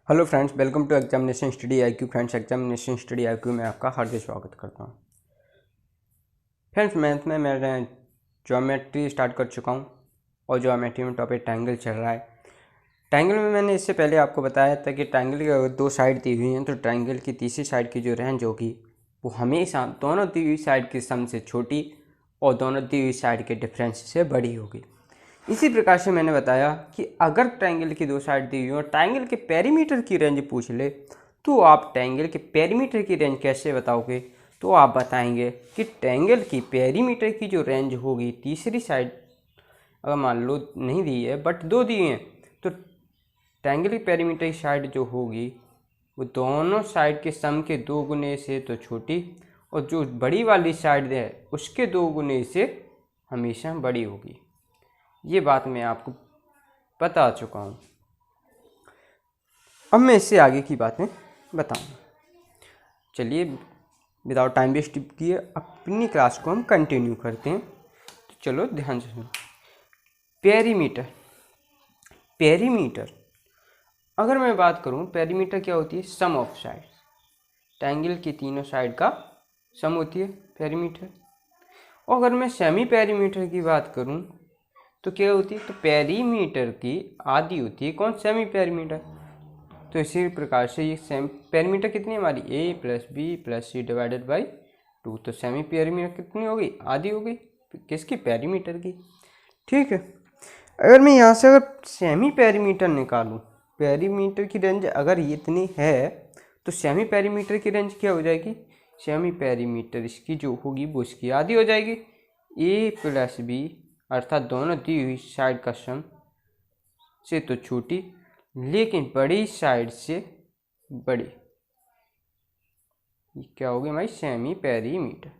Hello friends, welcome to examination study IQ. Friends, examination study IQ में आपका हार्दिक स्वागत करता हूं। फ्रेंड्स, मैथ में मैं ज्योमेट्री स्टार्ट कर चुका हूं और ज्योमेट्री में टॉपिक ट्रायंगल चल रहा है। ट्रायंगल में मैंने इससे पहले आपको बताया था कि ट्रायंगल की अगर दो साइड दी हुई हैं तो ट्रायंगल की तीसरी साइड की जो रेंज होगी वो हमेशा दोनों दी हुई साइड की सम से छोटी और दोनों दी हुई साइड के डिफरेंस से बड़ी होगी। इसी प्रकार से मैंने बताया कि अगर ट्रायंगल की दो साइड दी हुई और ट्रायंगल के पेरीमीटर की रेंज पूछ ले तो आप ट्रायंगल के पेरीमीटर की रेंज कैसे बताओगे। तो आप बताएंगे कि ट्रायंगल की पेरीमीटर की जो रेंज होगी तीसरी साइड अगर मान लो नहीं दी है बट दो दी हैं तो ट्रायंगल की पेरीमीटर की साइड जो होगी वो दोनों साइड के सम के दो गुने से तो छोटी और जो बड़ी वाली साइड है उसके दो गुने से हमेशा बड़ी होगी। ये बात मैं आपको बता चुका हूँ। अब मैं इससे आगे की बातें बताऊँगा। चलिए विदाउट टाइम वेस्ट किए अपनी क्लास को हम कंटिन्यू करते हैं। तो चलो ध्यान से सुनो। पेरीमीटर पेरीमीटर अगर मैं बात करूँ, पेरीमीटर क्या होती है? Sum of side. ट्रायंगल की तीनों साइड का सम होती है पेरीमीटर। और अगर मैं सेमी पेरीमीटर की बात करूँ तो क्या होती है? तो पेरीमीटर की आधी होती है कौन? Semi perimeter. तो इसी प्रकार से ये सेमी पेरीमीटर कितनी है हमारी? A plus B plus C divided by 2। तो सेमी पेरीमीटर कितनी होगी? आधी होगी। किसकी? पेरीमीटर की। ठीक है। अगर मैं यहाँ से अगर सेमी पेरीमीटर निकालूँ, पेरीमीटर की रेंज अगर ये इतनी है तो सेमी पेरीमीटर की रेंज क्या हो जाएगी? सेमी पेरीमीटर इसकी जो होगी वो इसकी आधी हो जाएगी। ए प्लस बी अर्थात दोनों दी हुई साइड का सम से तो छोटी लेकिन बड़ी साइड से बड़ी, क्या होगी हमारी? Semi perimeter.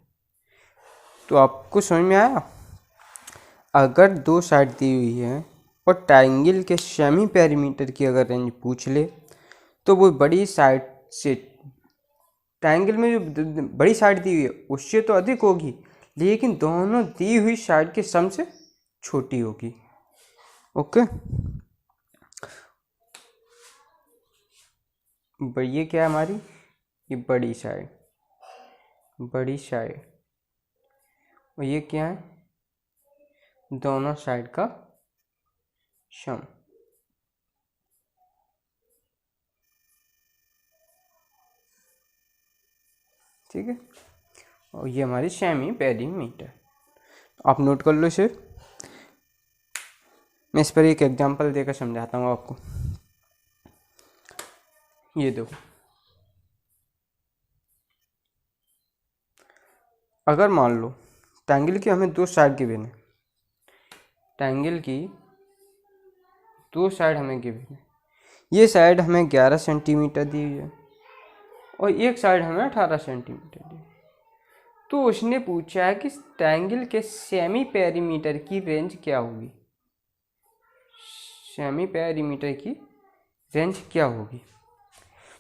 तो आपको समझ में आया? अगर दो साइड दी हुई है और ट्रायंगल के सेमी पेरीमीटर की अगर रेंज पूछ ले तो वो बड़ी साइड से, ट्रायंगल में जो बड़ी साइड दी हुई है उससे तो अधिक होगी लेकिन दोनों दी हुई साइड के सम से छोटी होगी। ओके। ये क्या है हमारी? ये बड़ी साइड और ये क्या है? दोनों साइड का सम। ठीक है। और ये हमारी सेमी पेरीमीटर। आप नोट कर लो इसे। मैं इस पर एक एग्जांपल देकर समझाता हूँ आपको। ये देखो, अगर मान लो ट्रायंगल की हमें दो साइड गिवन है, ट्रायंगल की दो साइड हमें गिवन है। ये साइड हमें 11 सेंटीमीटर दी हुई है और एक साइड हमें 18 सेंटीमीटर दी। तो उसने पूछा है कि ट्रायंगल के सेमी पेरीमीटर की रेंज क्या होगी? सेमी पेरीमीटर की रेंज क्या होगी?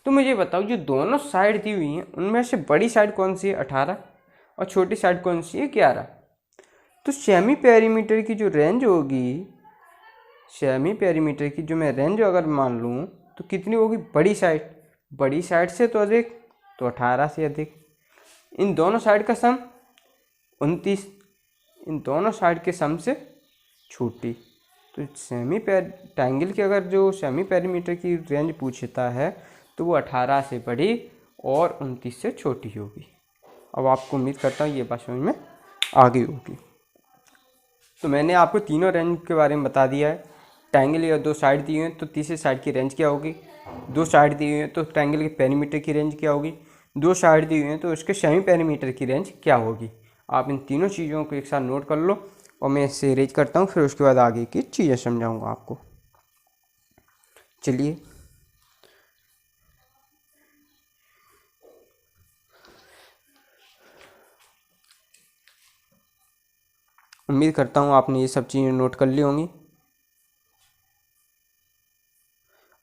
तो मुझे बताओ, जो दोनों साइड दी हुई हैं उनमें से बड़ी साइड कौन सी है? 18 और छोटी साइड कौन सी है? 11। तो सेमी पेरीमीटर की जो रेंज होगी, सेमी पेरीमीटर की जो मैं रेंज अगर मान लूँ तो कितनी होगी? बड़ी साइड से तो अधिक, तो 18 से अधिक। इन दोनों साइड का सम 29, इन दोनों साइड के सम से छोटी। तो ट्रायंगल की अगर जो सेमी पेरीमीटर की रेंज पूछता है तो वो 18 से बड़ी और 29 से छोटी होगी। अब आपको उम्मीद करता हूँ ये बात समझ में आ गई होगी। तो मैंने आपको तीनों रेंज के बारे में बता दिया है। ट्रायंगल या दो साइड दी हुई हैं तो तीसरी साइड की रेंज क्या होगी, दो साइड दी हुई हैं तो ट्रायंगल के पेरीमीटर की रेंज क्या होगी, दो साइड दी हुई हैं तो उसके सेमी पेरीमीटर की रेंज क्या होगी। आप इन तीनों चीज़ों को एक साथ नोट कर लो और मैं इससे इरेज करता हूँ, फिर उसके बाद आगे की चीज़ें समझाऊँगा आपको। चलिए, उम्मीद करता हूँ आपने ये सब चीज़ें नोट कर ली होंगी।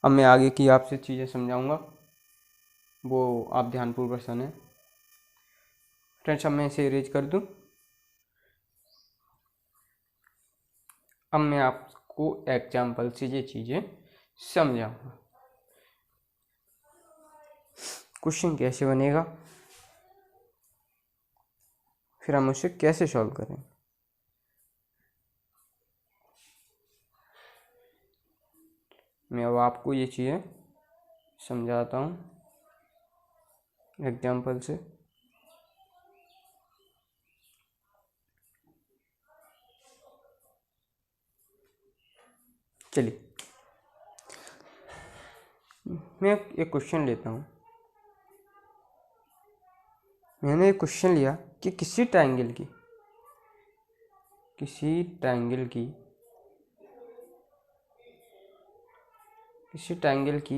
अब मैं आगे की आपसे चीज़ें समझाऊंगा, वो आप ध्यानपूर्वक सुने। फ्रेंड्स, अब मैं इसे इरेज कर दूं। अब मैं आपको एग्जाम्पल से ये चीज़ें समझाऊंगा। क्वेश्चन कैसे बनेगा, फिर हम उसे कैसे सॉल्व करें। मैं अब आपको ये चीज़ें समझाता हूँ एग्जाम्पल से। चलिए मैं एक क्वेश्चन लेता हूँ। मैंने एक क्वेश्चन लिया कि किसी ट्रायंगल की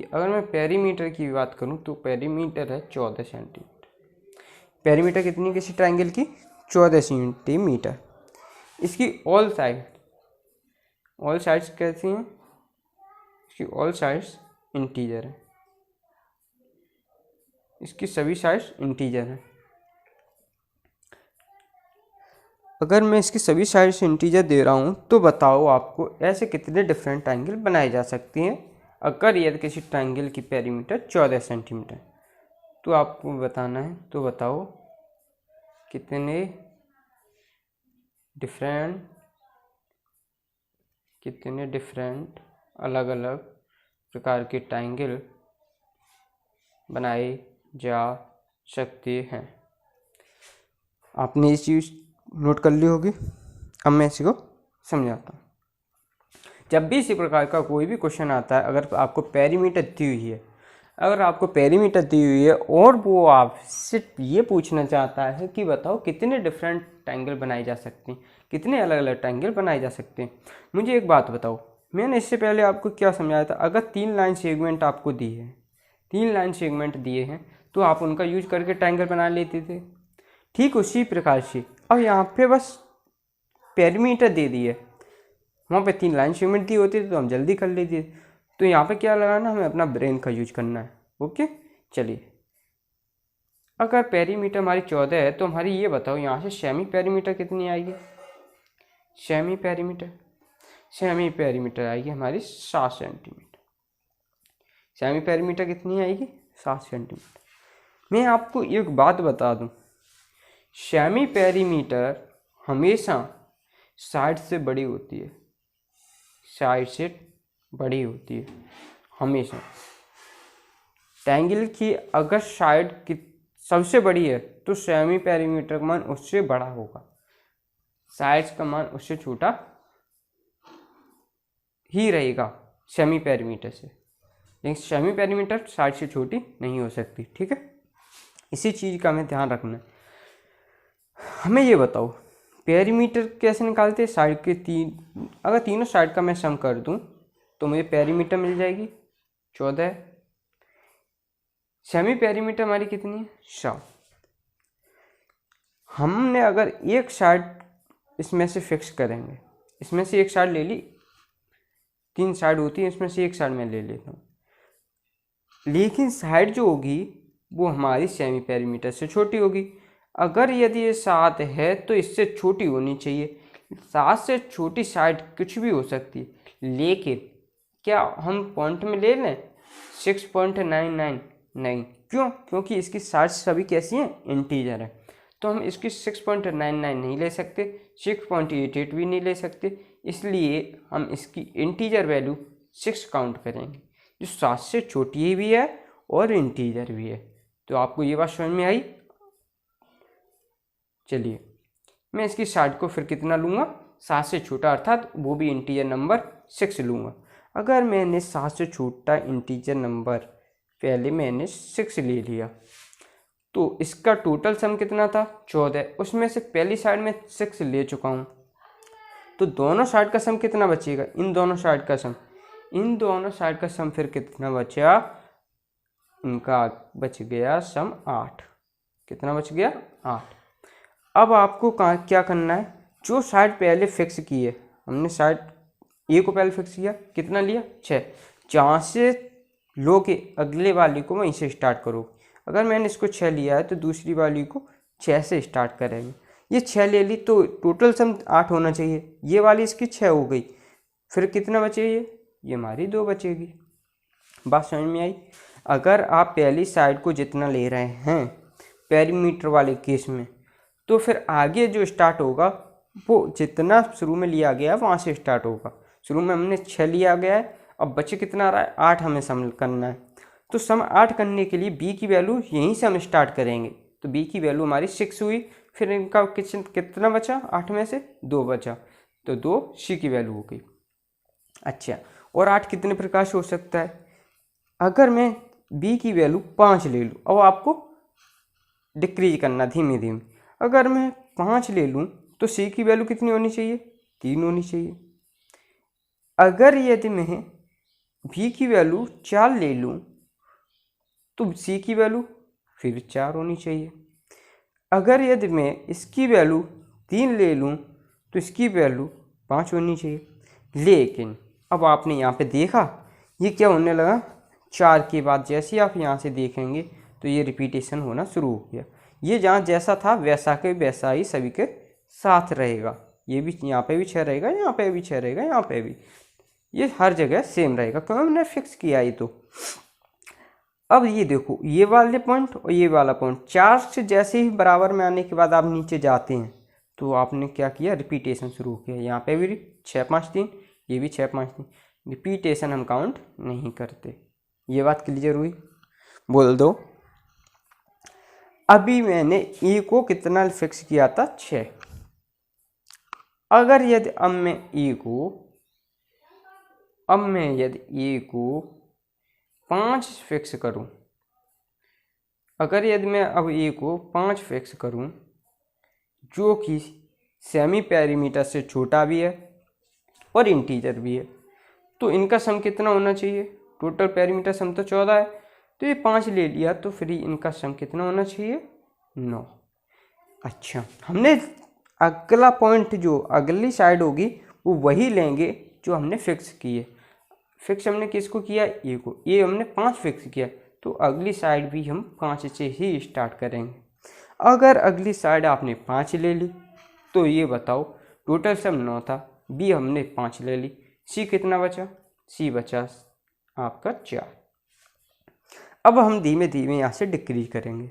अगर मैं पेरीमीटर की बात करूं तो पेरीमीटर है 14 सेंटीमीटर। पेरीमीटर कितनी किसी ट्रायंगल की? 14 सेंटीमीटर। इसकी ऑल साइड्स कैसी हैं? इसकी ऑल साइड्स इंटीजर है, इसकी सभी साइड्स इंटीजर हैं। अगर मैं इसकी सभी साइड्स इंटीजर दे रहा हूँ तो बताओ आपको ऐसे कितने डिफरेंट ट्रायंगल बनाए जा सकते हैं अगर यदि किसी ट्रायंगल की पेरीमीटर 14 सेंटीमीटर। तो आपको बताना है, तो बताओ कितने डिफरेंट अलग अलग प्रकार के ट्रायंगल बनाए जा सकते हैं। आपने ये चीज़ नोट कर ली होगी। अब मैं इसी को समझाता हूँ। जब भी इसी प्रकार का कोई भी क्वेश्चन आता है, अगर आपको पेरीमीटर दी हुई है और वो आपसे ये पूछना चाहता है कि बताओ कितने डिफरेंट ट्रायंगल बनाए जा सकते हैं, कितने अलग अलग ट्रायंगल बनाए जा सकते हैं। मुझे एक बात बताओ, मैंने इससे पहले आपको क्या समझाया था? अगर 3 लाइन सेगमेंट आपको दिए हैं तो आप उनका यूज करके ट्रायंगल बना लेते थे। ठीक उसी प्रकार से अब यहाँ पे बस पेरीमीटर दे दिए, वहाँ पे 3 लाइन सेगमेंट दी होती थी तो हम जल्दी कर लेते। तो यहाँ पे क्या लगाना, हमें अपना ब्रेन का यूज करना है। ओके चलिए, अगर पेरीमीटर हमारी 14 है तो हमारी ये बताओ यहाँ से सेमी पेरीमीटर कितनी आएगी? सेमी पेरीमीटर आएगी हमारी 7 सेंटीमीटर। सेमी पेरीमीटर कितनी आएगी? 7 सेंटीमीटर। मैं आपको एक बात बता दूं, सेमी पेरीमीटर हमेशा साइड से बड़ी होती है, हमेशा। ट्रायंगल की अगर साइड की सबसे बड़ी है तो सेमी पेरीमीटर का मान उससे बड़ा होगा, साइड्स का मान उससे छोटा ही रहेगा सेमी पेरीमीटर से, लेकिन सेमी पेरीमीटर साइड से छोटी नहीं हो सकती। ठीक है, इसी चीज़ का हमें ध्यान रखना है। हमें ये बताओ पेरीमीटर कैसे निकालते हैं? साइड के अगर तीनों साइड का मैं सम कर दूं तो मुझे पेरीमीटर मिल जाएगी 14। सेमी पेरीमीटर हमारी कितनी है? 7। हमने अगर एक साइड इसमें से फिक्स करेंगे, इसमें से एक साइड ले ली, 3 साइड होती है, इसमें से एक साइड मैं ले लेता हूँ, लेकिन साइड जो होगी वो हमारी सेमी पेरीमीटर से छोटी होगी। अगर यदि ये 7 है तो इससे छोटी होनी चाहिए। 7 से छोटी साइड कुछ भी हो सकती है, लेकिन क्या हम पॉइंट में ले लें 6.99? नहीं, क्यों? क्योंकि इसकी साइड सभी कैसी हैं? इंटीजर है। तो हम इसकी 6.99 नहीं ले सकते, 6.88 भी नहीं ले सकते, इसलिए हम इसकी इंटीजर वैल्यू 6 काउंट करेंगे, जो 7 से छोटी भी है और इंटीजर भी है। तो आपको ये बात समझ में आई? चलिए मैं इसकी साइड को फिर कितना लूँगा? 7 से छोटा, अर्थात वो भी इंटीजर नंबर 6 लूँगा। अगर मैंने 7 से छोटा इंटीजर नंबर पहले मैंने 6 ले लिया तो इसका टोटल सम कितना था? 14। उसमें से पहली साइड में 6 ले चुका हूँ, तो दोनों साइड का सम कितना बचेगा? इन दोनों साइड का सम फिर कितना बचा? इनका बच गया सम 8। कितना बच गया? 8। अब आपको क्या करना है? जो साइड पहले फिक्स की है, हमने साइड ए को पहले फिक्स किया, कितना लिया? 6। जहाँ से लो के अगले वाली को वहीं से स्टार्ट करो। अगर मैंने इसको 6 लिया है तो दूसरी वाली को 6 से स्टार्ट करेंगे। ये 6 ले ली तो टोटल सम 8 होना चाहिए, ये वाली इसकी 6 हो गई, फिर कितना बचे? ये हमारी 2 बचेगी। बात समझ में आई? अगर आप पहली साइड को जितना ले रहे हैं पेरीमीटर वाले केस में, तो फिर आगे जो स्टार्ट होगा वो जितना शुरू में लिया गया है वहाँ से स्टार्ट होगा। शुरू में हमने 6 लिया गया है, अब बचे कितना आ रहा है 8 हमें सम करना है। तो सम 8 करने के लिए b की वैल्यू यहीं से हम स्टार्ट करेंगे। तो b की वैल्यू हमारी 6 हुई, फिर इनका कितना बचा 8 में से 2 बचा, तो 2 c की वैल्यू हो गई। अच्छा, और 8 कितने प्रकार से हो सकता है? अगर मैं b की वैल्यू 5 ले लूँ, अब आपको डिक्रीज करना धीमे धीमे। अगर मैं 5 ले लूँ तो c की वैल्यू कितनी होनी चाहिए? 3 होनी चाहिए। अगर यदि मैं b की वैल्यू 4 ले लूँ तो c की वैल्यू फिर 4 होनी चाहिए। अगर यदि मैं इसकी वैल्यू 3 ले लूँ तो इसकी वैल्यू 5 होनी चाहिए। लेकिन अब आपने यहाँ पे देखा ये क्या होने लगा, 4 के बाद जैसे ही आप यहाँ से देखेंगे तो ये रिपीटेशन होना शुरू हो गया। ये जहाँ जैसा था वैसा के वैसा ही सभी के साथ रहेगा। ये भी यहाँ पे भी 6 रहेगा, यहाँ पे भी 6 रहेगा, यहाँ पे भी, ये हर जगह सेम रहेगा क्योंकि हमने फिक्स किया ही। तो अब ये देखो, ये वाले पॉइंट और ये वाला पॉइंट 4 से जैसे ही बराबर में आने के बाद आप नीचे जाते हैं तो आपने क्या किया, रिपीटेशन शुरू किया। यहाँ पे भी 6 5 3, ये भी 6 5 3, रिपीटेशन हम काउंट नहीं करते। ये बात क्लियर हुई? बोल दो। अभी मैंने e को कितना फिक्स किया था, 6। अगर यदि अब मैं e को 5 फिक्स करूं, अगर यदि मैं अब a को 5 फिक्स करूं जो कि सेमी पेरीमीटर से छोटा भी है और इंटीजर भी है, तो इनका सम कितना होना चाहिए? टोटल पेरीमीटर सम तो 14 है, तो ये 5 ले लिया तो फिर इनका सम कितना होना चाहिए? 9। अच्छा, हमने अगला पॉइंट जो अगली साइड होगी वो वही लेंगे जो हमने फिक्स किए। फिक्स हमने किसको किया? ए को। ये हमने 5 फिक्स किया, तो अगली साइड भी हम 5 से ही स्टार्ट करेंगे। अगर अगली साइड आपने 5 ले ली तो ये बताओ टोटल सम 9 था, बी हमने 5 ले ली, सी कितना बचा? सी बचा आपका 4। अब हम धीमे धीमे यहाँ से डिक्रीज करेंगे।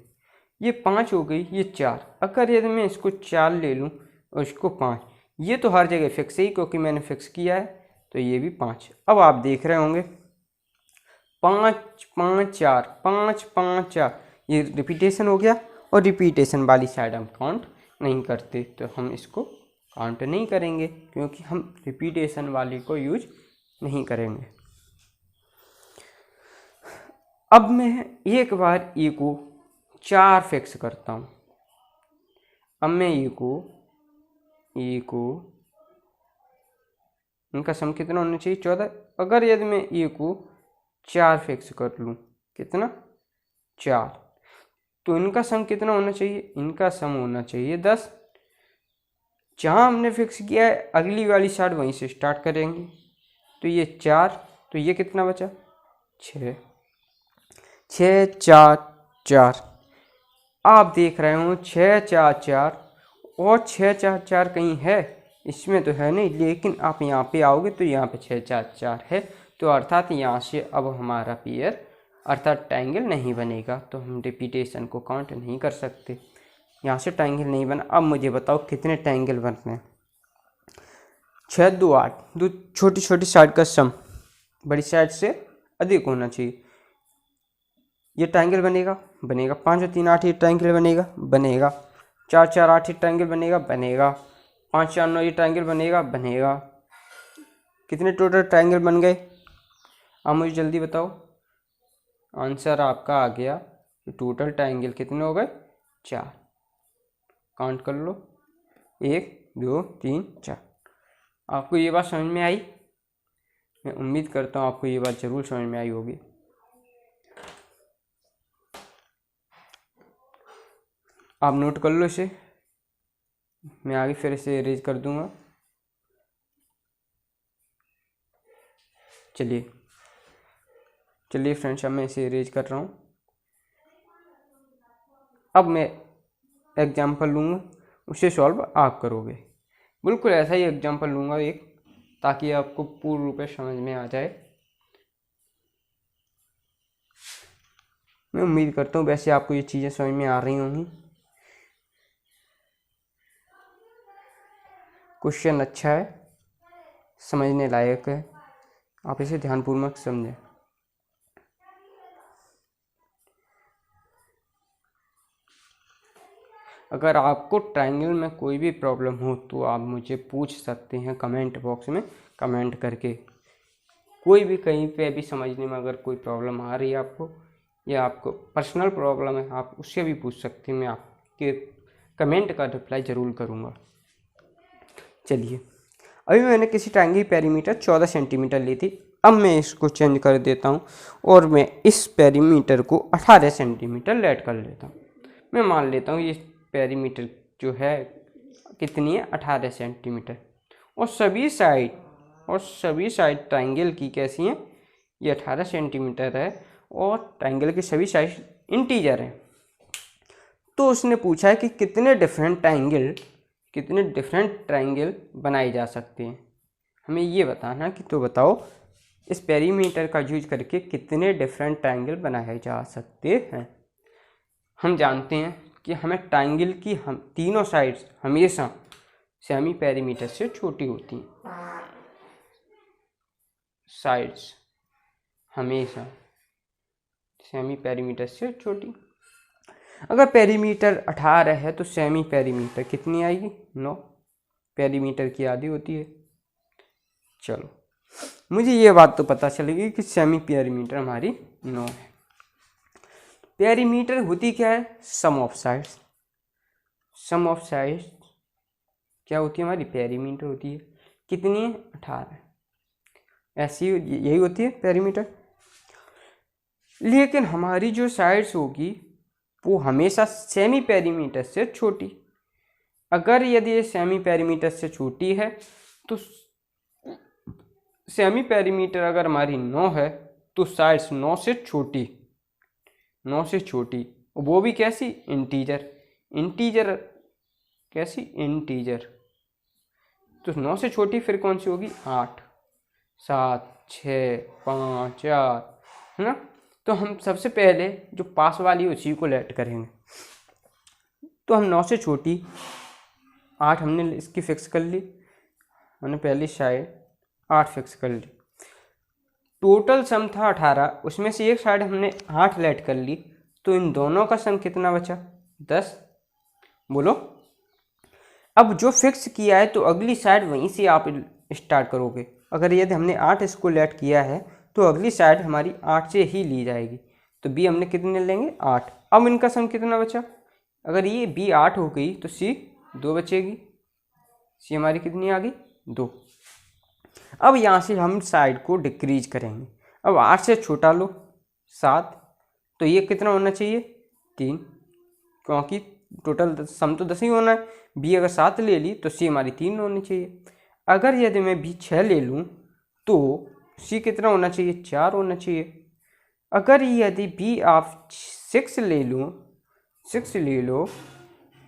ये 5 हो गई, ये 4। अगर यदि मैं इसको 4 ले लूँ और इसको 5, ये तो हर जगह फिक्स है क्योंकि मैंने फिक्स किया है, तो ये भी 5। अब आप देख रहे होंगे 5 5 4 5 5 4, ये रिपीटेशन हो गया। और रिपीटेशन वाली साइड हम काउंट नहीं करते, तो हम इसको काउंट नहीं करेंगे क्योंकि हम रिपीटेशन वाली को यूज नहीं करेंगे। अब मैं एक बार e को 4 फिक्स करता हूँ। अब मैं e को इनका सम कितना होना चाहिए? 14। अगर यदि मैं e को 4 फिक्स कर लूँ, कितना? 4, तो इनका सम कितना होना चाहिए? इनका सम होना चाहिए 10। जहाँ हमने फिक्स किया है अगली वाली साइड वहीं से स्टार्ट करेंगे। तो ये 4, तो ये कितना बचा? 6 6 4 4। आप देख रहे हो 6 4 4 और 6 4 4 कहीं है? इसमें तो है नहीं, लेकिन आप यहाँ पे आओगे तो यहाँ पे 6 4 4 है, तो अर्थात यहाँ से अब हमारा पेयर अर्थात ट्रायंगल नहीं बनेगा, तो हम रिपीटेशन को काउंट नहीं कर सकते। यहाँ से ट्रायंगल नहीं बना। अब मुझे बताओ कितने ट्रायंगल बनते हैं? 6 2 8, दो छोटी छोटी साइड का सम बड़ी साइड से अधिक होना चाहिए। ये ट्रायंगल बनेगा? बनेगा। 5 और 3 8, ये ट्रायंगल बनेगा? बनेगा। 4 4 8, ये ट्रायंगल बनेगा? बनेगा। 5 4 9, ये ट्रायंगल बनेगा? बनेगा। कितने टोटल ट्रायंगल बन गए? आप मुझे जल्दी बताओ। आंसर आपका आ गया। टोटल ट्रायंगल कितने हो गए? 4। काउंट कर लो, 1 2 3 4। आपको ये बात समझ में आई? मैं उम्मीद करता हूँ आपको ये बात ज़रूर समझ में आई होगी। आप नोट कर लो इसे, मैं आगे फिर इसे इरेज कर दूंगा। चलिए फ्रेंड्स, अब मैं इसे इरेज कर रहा हूँ। अब मैं एग्जाम्पल लूँगा, उसे सॉल्व आप करोगे। बिल्कुल ऐसा ही एग्जाम्पल लूँगा एक, ताकि आपको पूर्ण रूप से समझ में आ जाए। मैं उम्मीद करता हूँ वैसे आपको ये चीज़ें समझ में आ रही होंगी। क्वेश्चन अच्छा है, समझने लायक है, आप इसे ध्यानपूर्वक समझें। अगर आपको ट्रायंगल में कोई भी प्रॉब्लम हो तो आप मुझे पूछ सकते हैं कमेंट बॉक्स में कमेंट करके। कोई भी कहीं पे भी समझने में अगर कोई प्रॉब्लम आ रही है आपको, या आपको पर्सनल प्रॉब्लम है, आप उससे भी पूछ सकते हैं। मैं आपके कमेंट का रिप्लाई ज़रूर करूँगा। चलिए, अभी मैंने किसी ट्रायंगल की पेरीमीटर 14 सेंटीमीटर ली थी। अब मैं इसको चेंज कर देता हूँ और मैं इस पेरीमीटर को 18 सेंटीमीटर लेट कर लेता हूँ। मैं मान लेता हूँ ये पेरीमीटर जो है कितनी है, 18 सेंटीमीटर। और सभी साइड ट्रायंगल की कैसी हैं, ये 18 सेंटीमीटर है और ट्रायंगल की सभी साइड इंटीजर हैं। तो उसने पूछा है कि कितने डिफरेंट ट्रायंगल बनाए जा सकते हैं, हमें ये बताना कि तो बताओ इस पेरीमीटर का यूज करके कितने डिफरेंट ट्रायंगल बनाए जा सकते हैं। हम जानते हैं कि हमें ट्रायंगल की हम तीनों साइड्स हमेशा सेमी पेरीमीटर से छोटी होती हैं। साइड्स हमेशा सेमी पेरीमीटर से छोटी। अगर पेरीमीटर 18 है तो सेमी पेरीमीटर कितनी आएगी, 9। पेरीमीटर की आधी होती है। चलो, मुझे ये बात तो पता चलेगी कि सेमी पेरीमीटर हमारी 9 है। पेरीमीटर होती क्या है, sum of sides. Sum of sides क्या होती है हमारी, पेरीमीटर होती है। कितनी है, 18। ऐसी यही होती है पेरीमीटर। लेकिन हमारी जो साइड्स होगी वो हमेशा सेमी पेरीमीटर से छोटी। अगर यदि ये सेमी पेरीमीटर से छोटी है तो सेमी पेरीमीटर अगर हमारी 9 है तो साइड्स 9 से छोटी, 9 से छोटी, वो भी कैसी, इंटीजर कैसी, इंटीजर। तो 9 से छोटी फिर कौन सी होगी, 8, 7, 6, 5, 4, है ना। तो हम सबसे पहले जो पास वाली उसी को लेट करेंगे। तो हम 9 से छोटी 8 हमने इसकी फिक्स कर ली, हमने पहली साइड 8 फिक्स कर ली। टोटल सम था 18, उसमें से एक साइड हमने 8 लेट कर ली, तो इन दोनों का सम कितना बचा, 10। बोलो, अब जो फिक्स किया है तो अगली साइड वहीं से आप स्टार्ट करोगे। अगर यदि हमने 8 इसको लेट किया है तो अगली साइड हमारी 8 से ही ली जाएगी। तो बी हमने कितने लेंगे, 8। अब इनका सम कितना बचा, अगर ये बी 8 हो गई तो सी 2 बचेगी। सी हमारी कितनी आ गई, 2। अब यहाँ से हम साइड को डिक्रीज करेंगे। अब 8 से छोटा लो, 7, तो ये कितना होना चाहिए, 3, क्योंकि टोटल सम तो 10 ही होना है। बी अगर 7 ले ली तो सी हमारी 3 होनी चाहिए। अगर यदि मैं बी 6 ले लूँ तो सी कितना होना चाहिए, 4 होना चाहिए। अगर यदि बी आप 6 ले लो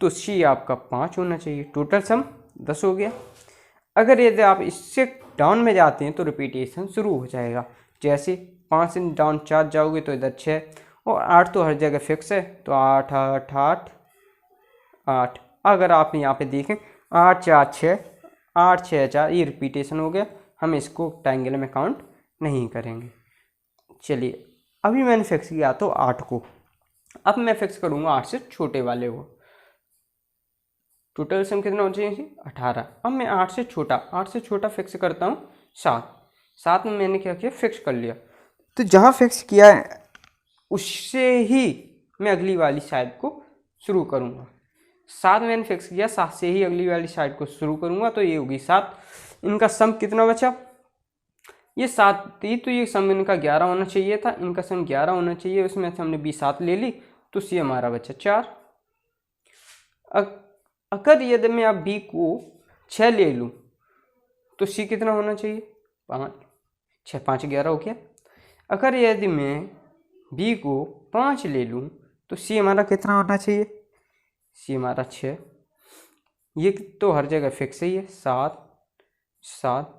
तो सी आपका 5 होना चाहिए। टोटल सम 10 हो गया। अगर यदि आप इससे डाउन में जाते हैं तो रिपीटेशन शुरू हो जाएगा। जैसे 5 से डाउन 4 जाओगे तो इधर 6, और 8 तो हर जगह फिक्स है, तो 8 8 8 8। अगर आप यहाँ पे देखें 8 4 6, 8 6 4, ये रिपीटेशन हो गया। हम इसको ट्रायंगल में काउंट नहीं करेंगे। चलिए, अभी मैंने फिक्स किया तो 8 को, अब मैं फिक्स करूँगा 8 से छोटे वाले को। टोटल सम कितना हो चाहिए, 18। अब मैं 8 से छोटा फिक्स करता हूँ 7 में मैंने क्या किया, फिक्स कर लिया। तो जहाँ फिक्स किया है उससे ही मैं अगली वाली साइड को शुरू करूँगा। 7 मैंने फिक्स किया, 7 से ही अगली वाली साइड को शुरू करूँगा, तो ये होगी 7। इनका सम कितना बचा, ये 7 थी तो ये सम इनका 11 होना चाहिए था, इनका सम 11 होना चाहिए। उसमें से हमने बी 7 ले ली तो सी हमारा बचा 4। अगर यदि मैं अब बी को 6 ले लूँ तो सी कितना होना चाहिए, 5। 6 5 11 हो गया। अगर यदि मैं बी को 5 ले लूँ तो सी हमारा कितना होना चाहिए, सी हमारा 6। ये तो हर जगह फिक्स ही है, 7 7।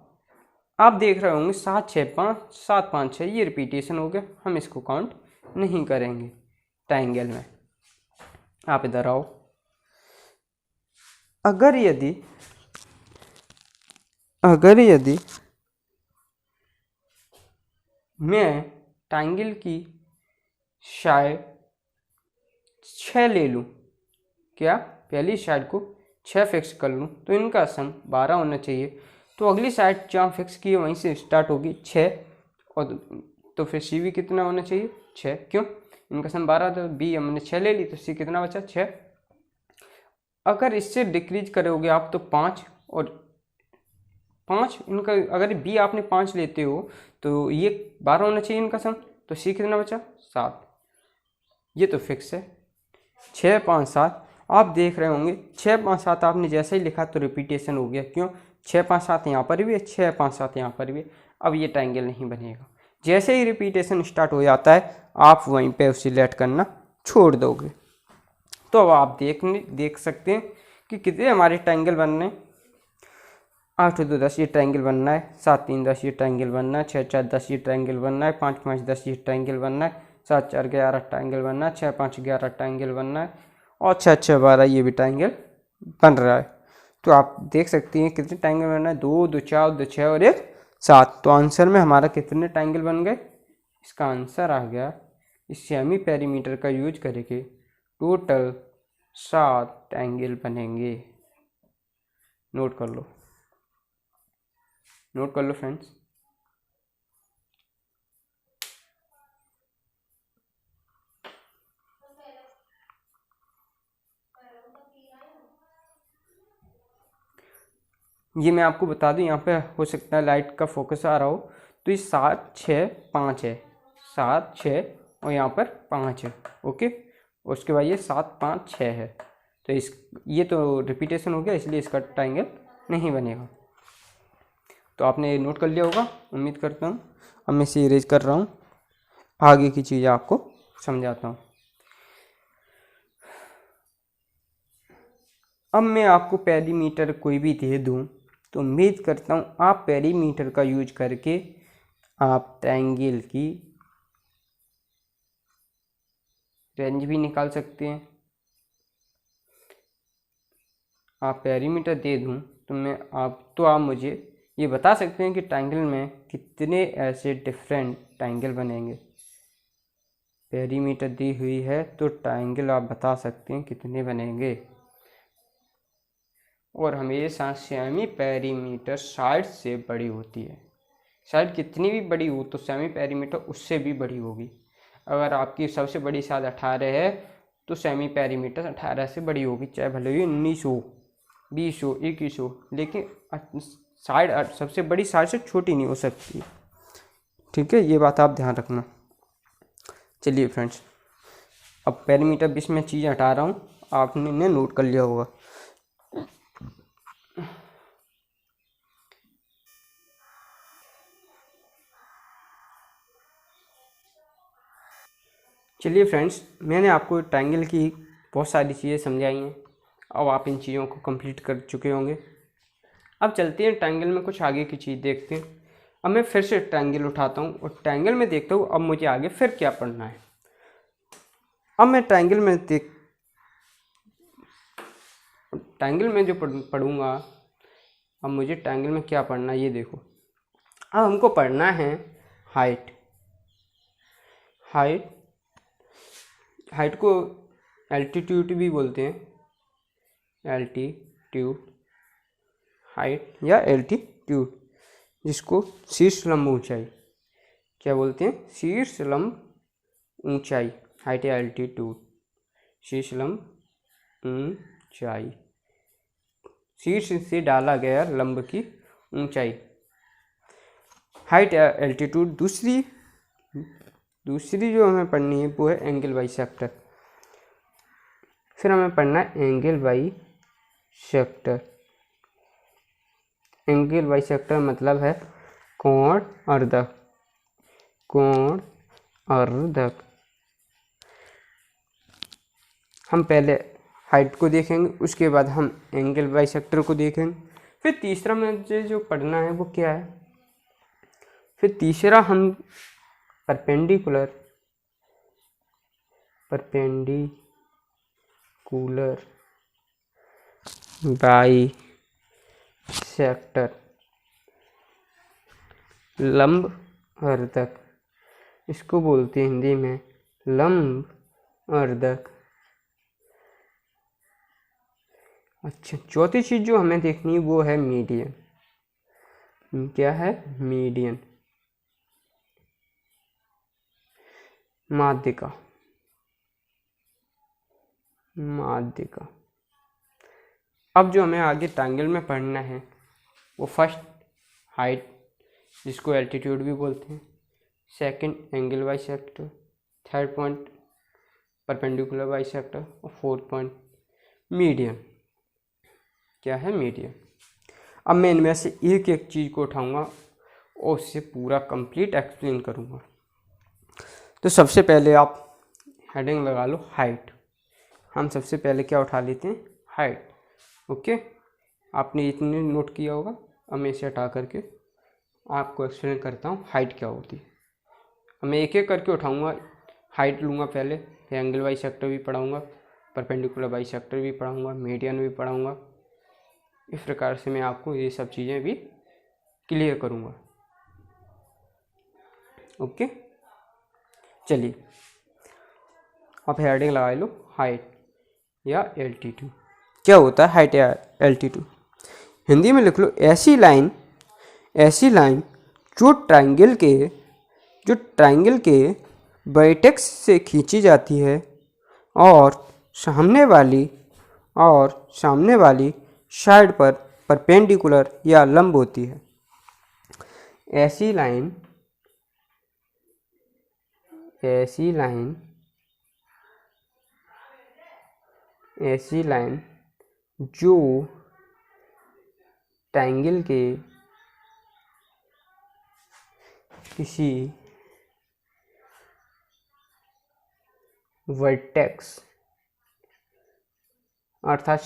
आप देख रहे होंगे 7 6 5, 7 5 6, ये रिपीटेशन हो गया, हम इसको काउंट नहीं करेंगे। ट्रायंगल में। आप इधर आओ। अगर यदि मैं ट्रायंगल की साइड 6 ले लूँ, क्या पहली साइड को 6 फिक्स कर लूँ तो इनका सम 12 होना चाहिए। तो अगली साइड जहाँ फिक्स की है वहीं से स्टार्ट होगी 6, और तो फिर सी भी कितना होना चाहिए 6, क्यों इनका सम 12, तो बी हमने 6 ले ली तो सी कितना बचा 6। अगर इससे डिक्रीज करोगे आप तो 5 और 5 इनका, अगर बी आपने 5 लेते हो तो ये 12 होना चाहिए इनका सम, तो सी कितना बचा 7। ये तो फिक्स है 6 5 7। आप देख रहे होंगे 6 5 7 आपने जैसे ही लिखा तो रिपीटेशन हो गया, क्यों 6 5 7 यहाँ पर भी है, 6 5 7 यहाँ पर भी है। अब ये ट्रायंगल नहीं बनेगा। जैसे ही रिपीटेशन स्टार्ट हो जाता है आप वहीं पे सिलेक्ट करना छोड़ दोगे। तो अब आप देख सकते हैं कि कितने हमारे ट्रायंगल बनने हैं। 8 2 10 ये ट्रायंगल बनना है, 7 3 10 ये ट्रायंगल बनना है, 6 4 10 ये ट्रायंगल बनना है, 5 5 10 ये ट्रायंगल बनना है, 7 4 11 ट्रायंगल बनना है, 6 5 11 ट्रायंगल बनना है, और 6 6 12 ये भी ट्रायंगल बन रहा है। तो आप देख सकते हैं कितने ट्रायंगल बनना है, 2 2 4 2 6 और 1 7। तो आंसर में हमारा कितने ट्रायंगल बन गए, इसका आंसर आ गया इस सेमी पेरीमीटर का यूज करके टोटल 7 ट्रायंगल बनेंगे। नोट कर लो फ्रेंड्स। ये मैं आपको बता दूं, यहाँ पे हो सकता है लाइट का फोकस आ रहा हो, तो ये 7 6 5 है, 7 6 और यहाँ पर 5 है, ओके। उसके बाद ये 7 5 6 है, तो ये तो रिपीटेशन हो गया, इसलिए इसका ट्रायंगल नहीं बनेगा। तो आपने नोट कर लिया होगा, उम्मीद करता हूँ। अब मैं इसे इरेज कर रहा हूँ, आगे की चीज़ें आपको समझाता हूँ। अब मैं आपको पेरीमीटर कोई भी दे दूँ तो उम्मीद करता हूँ आप पेरीमीटर का यूज करके आप ट्रायंगल की रेंज भी निकाल सकते हैं। आप पेरीमीटर दे दूँ तो आप मुझे ये बता सकते हैं कि ट्रायंगल में कितने ऐसे डिफरेंट ट्रायंगल बनेंगे। पेरीमीटर दी हुई है तो ट्रायंगल आप बता सकते हैं कितने बनेंगे। और हमेशा सेमी पेरीमीटर साइड से बड़ी होती है। साइड कितनी भी बड़ी हो तो सेमी पेरीमीटर उससे भी बड़ी होगी। अगर आपकी सबसे बड़ी साइड 18 है तो सेमी पेरीमीटर 18 से बड़ी होगी, चाहे भले ही 19 हो, 20 हो, 21 हो, लेकिन साइड सबसे बड़ी साइड से छोटी नहीं हो सकती। ठीक है, ये बात आप ध्यान रखना। चलिए फ्रेंड्स, अब पेरीमीटर बीच में चीज़ हटा रहा हूँ, आपने नोट कर लिया होगा। चलिए फ्रेंड्स, मैंने आपको ट्रायंगल की बहुत सारी चीज़ें समझाई हैं। अब आप इन चीज़ों को कंप्लीट कर चुके होंगे। अब चलते हैं ट्रायंगल में कुछ आगे की चीज़ देखते हैं। अब मैं फिर से ट्रायंगल उठाता हूँ और ट्रायंगल में देखता हूँ अब मुझे आगे फिर क्या पढ़ना है। अब मैं ट्रायंगल में जो पढ़ूँगा, अब मुझे ट्रायंगल में क्या पढ़ना है ये देखो। अब हमको पढ़ना है हाइट को एल्टीट्यूड भी बोलते हैं, एल्टीट्यूड हाइट या एल्टीट्यूड, जिसको शीर्ष लंब ऊंचाई क्या बोलते हैं, शीर्ष लंब ऊंचाई, हाइट या एल्टीट्यूड, शीर्ष लंब ऊंचाई, शीर्ष से डाला गया लंब की ऊंचाई, हाइट या एल्टीट्यूड। दूसरी जो हमें पढ़नी है वो है एंगल बाइसेक्टर। फिर हमें पढ़ना है एंगल बाइसेक्टर। एंगल बाइसेक्टर मतलब है कोण अर्धक। हम पहले हाइट को देखेंगे, उसके बाद हम एंगल बाइसेक्टर को देखेंगे। फिर तीसरा मुझे जो पढ़ना है वो क्या है, फिर तीसरा हम परपेंडिकुलर परपेंडिकुलर बाइसेक्टर, लंब अर्धक, इसको बोलते हैं हिंदी में लंब अर्धक। अच्छा, चौथी चीज जो हमें देखनी है वो है मीडियन। क्या है? मीडियन, माध्यिका, माध्यिका। अब जो हमें आगे ट्रायंगल में पढ़ना है वो फर्स्ट हाइट, जिसको एल्टीट्यूड भी बोलते हैं, second angle bisector, third point perpendicular bisector और फोर्थ पॉइंट मीडियन। क्या है? मीडियन। अब मैं इनमें से एक एक चीज़ को उठाऊंगा और उससे पूरा कंप्लीट एक्सप्लेन करूंगा। तो सबसे पहले आप हेडिंग लगा लो हाइट। हम सबसे पहले क्या उठा लेते हैं? हाइट। ओके, आपने इतने नोट किया होगा। अब मैं इसे हटा करके आपको एक्सप्लेन करता हूँ हाइट क्या होती है। अब मैं एक एक करके उठाऊंगा। हाइट लूँगा पहले, फिर एंगल बाइसेक्टर भी पढ़ाऊँगा, परपेंडिकुलर बाइसेक्टर भी पढ़ाऊँगा, मीडियन भी पढ़ाऊँगा। इस प्रकार से मैं आपको ये सब चीज़ें भी क्लियर करूँगा। ओके, चलिए आप हेडिंग लगा लो हाइट या एल्टीट्यूड। क्या होता है हाइट या एल्टीट्यूड? हिंदी में लिख लो ऐसी लाइन जो ट्रायंगल के वर्टेक्स से खींची जाती है और सामने वाली साइड पर परपेंडिकुलर या लंब होती है। ऐसी लाइन जो ट्रायंगल के किसी वर्टेक्स अर्थात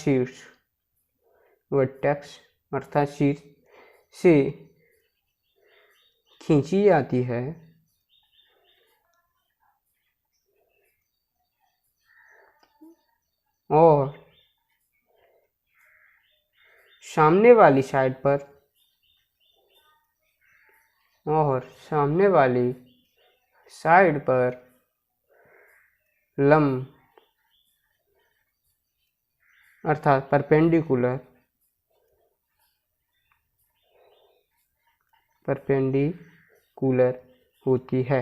शीर्ष से खींची जाती है और सामने वाली साइड पर लंब अर्थात परपेंडिकुलर होती है।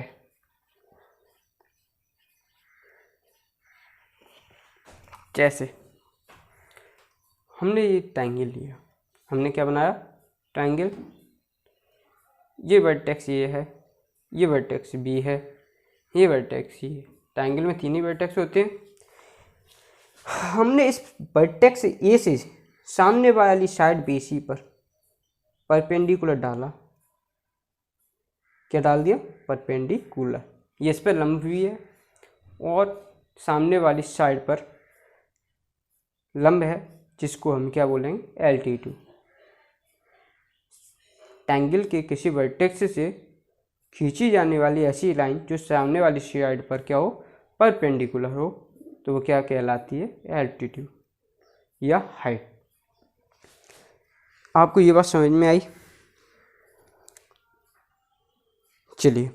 जैसे हमने ये ट्रायंगल लिया, हमने क्या बनाया? ट्रायंगल। ये वर्टेक्स ये है, ये वर्टेक्स बी है, ये वर्टेक्स सी है। ट्रायंगल में तीन ही वर्टेक्स होते हैं। हमने इस वर्टेक्स ए से सामने वाली साइड BC पर परपेंडिकुलर डाला। क्या डाल दिया? परपेंडिकुलर। ये इस पर लंब भी है और सामने वाली साइड पर लंब है, जिसको हम क्या बोलेंगे? एल्टीट्यूड। ट्रायंगल के किसी वर्टेक्स से खींची जाने वाली ऐसी लाइन जो सामने वाली साइड पर क्या हो? परपेंडिकुलर हो, तो वो क्या कहलाती है? एल्टीट्यूड या हाइट। आपको ये बात समझ में आई? चलिए,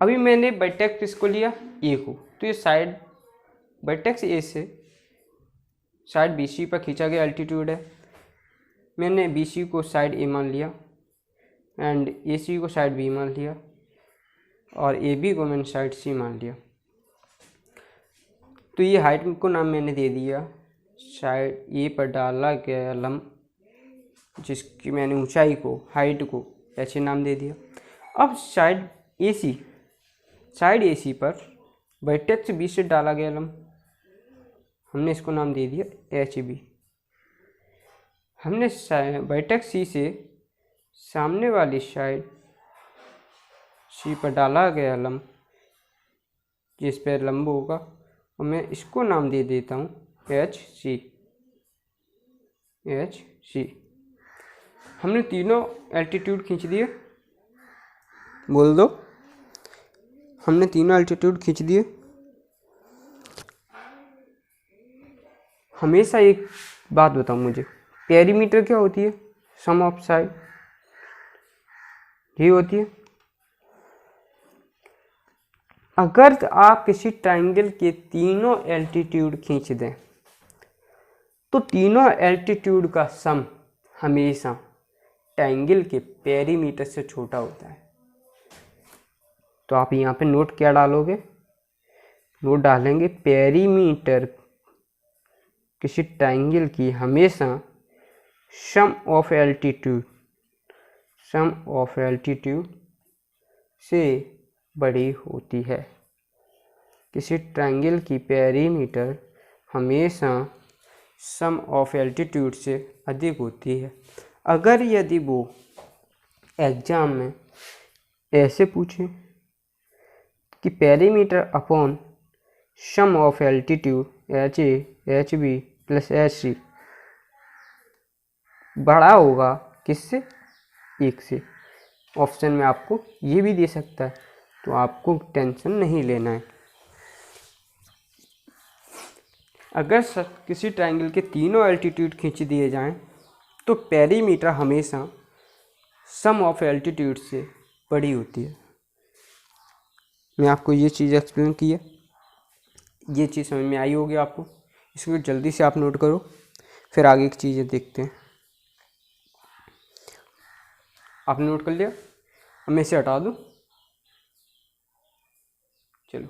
अभी मैंने वर्टेक्स किसको लिया? ए को। तो ये साइड वर्टेक्स ए से साइड BC पर खींचा गया एल्टीट्यूड है। मैंने BC को साइड A मान लिया एंड AC को साइड B मान लिया और AB को मैंने साइड C मान लिया। तो ये हाइट को नाम मैंने दे दिया साइड A पर डाला गया लंब, जिसकी मैंने ऊंचाई को, हाइट को ऐसे नाम दे दिया। अब साइड AC पर वर्टेक्स B से डाला गया लंब, हमने इसको नाम दे दिया HB। हमने वर्टेक्स C से सामने वाली साइड C पर डाला गया लंब, जिस पर लंब होगा, और मैं इसको नाम दे देता हूँ HC। हमने तीनों एल्टीट्यूड खींच दिए। बोल दो, हमने तीनों एल्टीट्यूड खींच दिए। हमेशा एक बात बताओ मुझे, पेरीमीटर क्या होती है? सम ऑफ साइड ये होती है। अगर आप किसी ट्राइंगल के तीनों एल्टीट्यूड खींच दें तो तीनों एल्टीट्यूड का सम हमेशा ट्राइंगल के पेरीमीटर से छोटा होता है। तो आप यहाँ पे नोट क्या डालोगे? नोट डालेंगे पेरीमीटर किसी ट्राइंगल की हमेशा सम ऑफ एल्टीट्यूड से बड़ी होती है। किसी ट्राइंगल की पेरीमीटर हमेशा सम ऑफ एल्टीट्यूड से अधिक होती है। अगर यदि वो एग्जाम में ऐसे पूछे कि perimeter upon sum of altitude H A H B plus H C बड़ा होगा किससे? 1 से। ऑप्शन में आपको ये भी दे सकता है, तो आपको टेंशन नहीं लेना है। अगर किसी ट्राइंगल के तीनों एल्टीट्यूड खींच दिए जाएं तो पेरीमीटर हमेशा सम ऑफ एल्टीट्यूड से बड़ी होती है। मैं आपको ये चीज़ एक्सप्लेन की है, ये चीज़ समझ में आई होगी आपको। इसको जल्दी से आप नोट करो, फिर आगे की चीज़ें देखते हैं। आपने नोट कर लिया? अब मैं इसे हटा दूँ? चलो,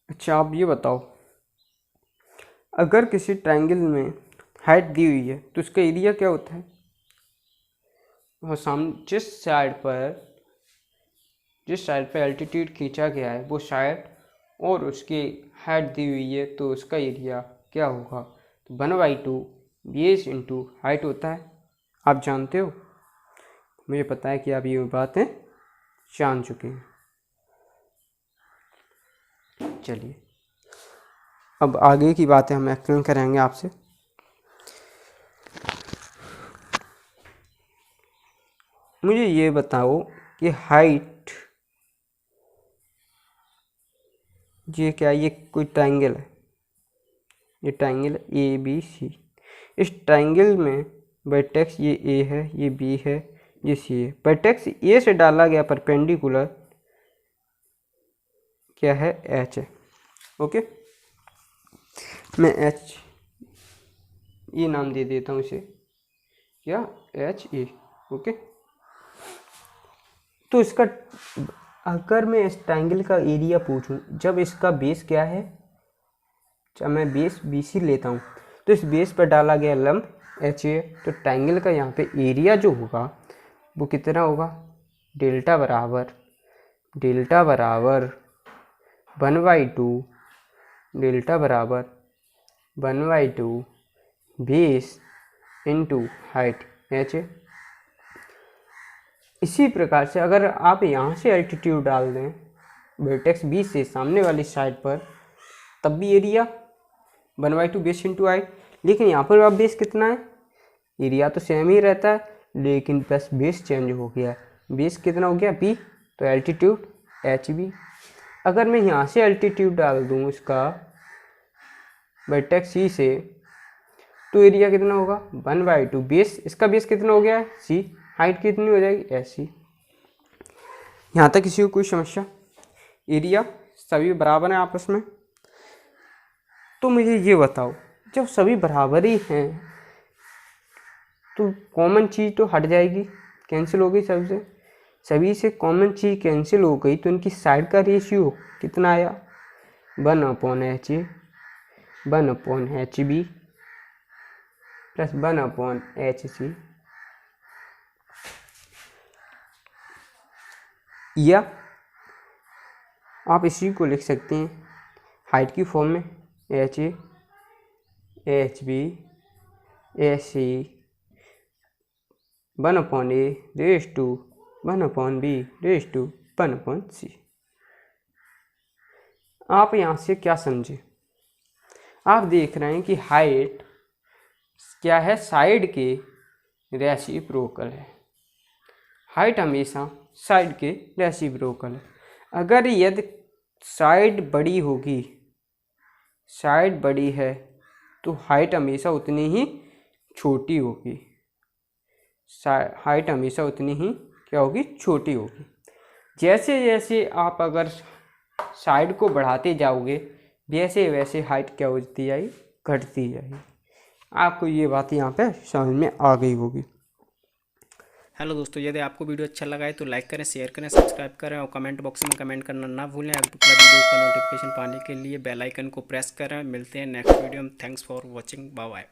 अच्छा आप ये बताओ, अगर किसी ट्रायंगल में हाइट दी हुई है तो उसका एरिया क्या होता है? और सामने जिस साइड पर एल्टीट्यूड खींचा गया है वो साइड और उसकी हाइट दी हुई है तो उसका एरिया क्या होगा? तो 1/2 बेस इंटू हाइट होता है। आप जानते हो, मुझे पता है कि आप ये बातें जान चुके हैं। चलिए अब आगे की बातें हम एक्सप्लेन करेंगे आपसे। मुझे ये बताओ कि हाइट, ये क्या, ये कोई ट्रायंगल है, ये ट्रायंगल ए बी सी। इस ट्रायंगल में वर्टेक्स ये ए है, ये बी है, ये सी है। वर्टेक्स ए से डाला गया परपेंडिकुलर क्या है? एच है। ओके, मैं एच ये नाम दे देता हूँ इसे, क्या? H A. ओके, तो इसका अगर मैं इस ट्रायंगल का एरिया पूछूं, जब इसका बेस क्या है, जब मैं बेस बी सी लेता हूँ तो इस बेस पर डाला गया लंब एच ए, तो ट्रायंगल का यहाँ पे एरिया जो होगा वो कितना होगा? डेल्टा बराबर 1/2 डेल्टा बराबर 1/2 base into height H A. इसी प्रकार से अगर आप यहाँ से एल्टीट्यूड डाल दें वर्टेक्स बी से सामने वाली साइड पर, तब भी एरिया 1/2 बेस इंटू हाइट। लेकिन यहाँ पर आप बेस कितना है? एरिया तो सेम ही रहता है, लेकिन प्लस बेस चेंज हो गया है। बेस कितना हो गया? बी, तो एल्टीट्यूड एच बी। अगर मैं यहाँ से एल्टीट्यूड डाल दूँ इसका वर्टेक्स सी से, तो एरिया कितना होगा? 1/2 बेस, इसका बेस कितना हो गया है? सी, हाइट कितनी हो जाएगी? H C. यहाँ तक किसी को कोई समस्या? एरिया सभी बराबर हैं आपस में। तो मुझे ये बताओ, जब सभी बराबर ही हैं तो कॉमन चीज़ तो हट जाएगी, कैंसिल हो गई सबसे। सभी से कॉमन चीज़ कैंसिल हो गई तो इनकी साइड का रेशियो कितना आया? 1/h ए 1/h बी प्लस 1/h सी। या आप इसी को लिख सकते हैं हाइट की फॉर्म में, H A H B H C 1/a raise to 1/b raise to 1/c। आप यहाँ से क्या समझे? आप देख रहे हैं कि हाइट क्या है? साइड के रेसिप्रोकल है। हाइट हमेशा साइड के रेसिप्रोकल है। अगर यदि साइड बड़ी होगी, साइड बड़ी है तो हाइट हमेशा उतनी ही छोटी होगी, हाइट हमेशा उतनी ही क्या होगी, छोटी होगी। जैसे जैसे आप अगर साइड को बढ़ाते जाओगे वैसे वैसे हाइट क्या होती जाएगी, घटती जाएगी। आपको ये बात यहाँ पे समझ में आ गई होगी। हेलो दोस्तों, यदि आपको वीडियो अच्छा लगा है तो लाइक करें, शेयर करें, सब्सक्राइब करें और कमेंट बॉक्स में कमेंट करना ना भूलें। अगला वीडियो का नोटिफिकेशन पाने के लिए बेल आइकन को प्रेस करें। मिलते हैं नेक्स्ट वीडियो में। Thanks for watching, bye bye.